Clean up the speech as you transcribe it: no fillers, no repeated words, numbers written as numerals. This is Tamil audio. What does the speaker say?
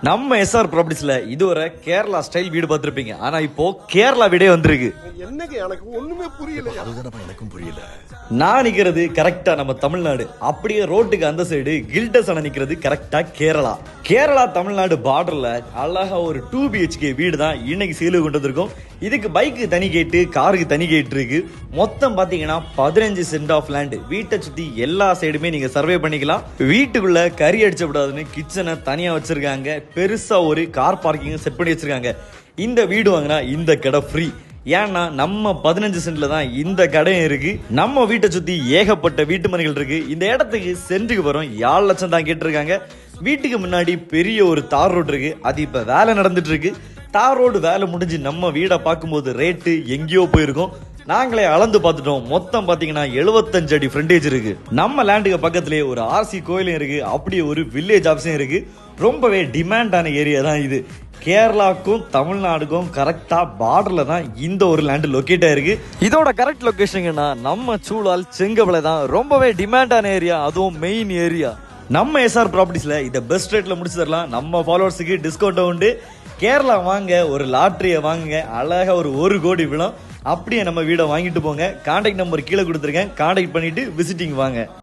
நம்ம எஸ்ஆர் ப்ராப்பர்ட்டிஸ்ல இதுவரை கேரளா ஸ்டைல் வீடு பார்த்திருப்பீங்க. ஆனா இப்போ கேரளா வீடே வந்திருக்கு. என்னங்க எனக்கு ஒண்ணுமே புரியல. அதுதானப்பா எனக்கும் புரியல. நான் நிக்கிறது கரெக்டா நம்ம தமிழ்நாடு, அப்படியே ரோட்டுக்கு அந்த சைடு கில்டஸ் அணை நிக்கிறது கரெக்டா கேரளா. கேரளா தமிழ்நாடு பார்டர்ல அழகா ஒரு 2 BHK வீடு தான் இன்னைக்கு சேலுக்கு கொண்டு வந்திருக்கோம். இதுக்கு பைக்கு தனி கேட்டு, காருக்கு தனி கேட்டு இருக்கு. மொத்தம் பாத்தீங்கன்னா 15 சென்ட் ஆஃப் லேண்ட். வீட்டை சுத்தி எல்லா சைடுமே நீங்க சர்வே பண்ணிக்கலாம். வீட்டுக்குள்ள கறி அடிச்ச விடாதுன்னு கிச்சனை தனியா வச்சிருக்காங்க. பெருசா ஒரு கார் பார்க்கிங் செட் பண்ணி வச்சிருக்காங்க. இந்த வீடு வாங்கினா இந்த கடை ஃப்ரீ. ஏன்னா நம்ம 15 சென்ட்ல தான் இந்த கடையும் இருக்கு. நம்ம வீட்டை சுத்தி ஏகப்பட்ட வீட்டு மனைகள் இருக்கு. இந்த இடத்துக்கு சென்ட்டுக்கு வரும் 7 லட்சம் தான் கேட்டிருக்காங்க. வீட்டுக்கு முன்னாடி பெரிய ஒரு தார் ரோடு இருக்கு. அது இப்ப வேலை நடந்துட்டு இருக்கு. தார் ரோடு வேலை முடிஞ்சு நம்ம வீடை பார்க்கும்போது ரேட்டு எங்கேயோ போயிருக்கும். நாங்களே அளந்து பார்த்துட்டோம். மொத்தம் பாத்தீங்கன்னா 75 அடி ஃப்ரண்டேஜ் இருக்கு. நம்ம லேண்டுக்கு பக்கத்திலேயே ஒரு RC கோயிலும் இருக்கு. அப்படியே ஒரு வில்லேஜ் ஆஃபீஸும் இருக்கு. ரொம்பவே டிமாண்டான ஏரியா தான் இது. கேரளாக்கும் தமிழ்நாடுக்கும் கரெக்டா பார்டர்ல தான் இந்த ஒரு லேண்ட் லொக்கேட் ஆயிருக்கு. இதோட கரெக்ட் லொகேஷன்னா நம்ம சூழல் செங்கவளை தான். ரொம்பவே டிமாண்டான ஏரியா, அதுவும் மெயின் ஏரியா. நம்ம எஸ்ஆர் ப்ராப்பர்ட்டிஸ்ல இதை பெஸ்ட் ரேட்ல முடிச்சு தரலாம். நம்ம ஃபாலோவர்ஸுக்கு டிஸ்கவுண்ட் உண்டு. கேரளா வாங்க, ஒரு லாட்டரியை வாங்குங்க, அழகா ஒரு 1 கோடி விழும். அப்படியே நம்ம வீடை வாங்கிட்டு போங்க. கான்டாக்ட் நம்பர் கீழே கொடுத்துருக்கேன். கான்டாக்ட் பண்ணிட்டு விசிட்டிங் வாங்க.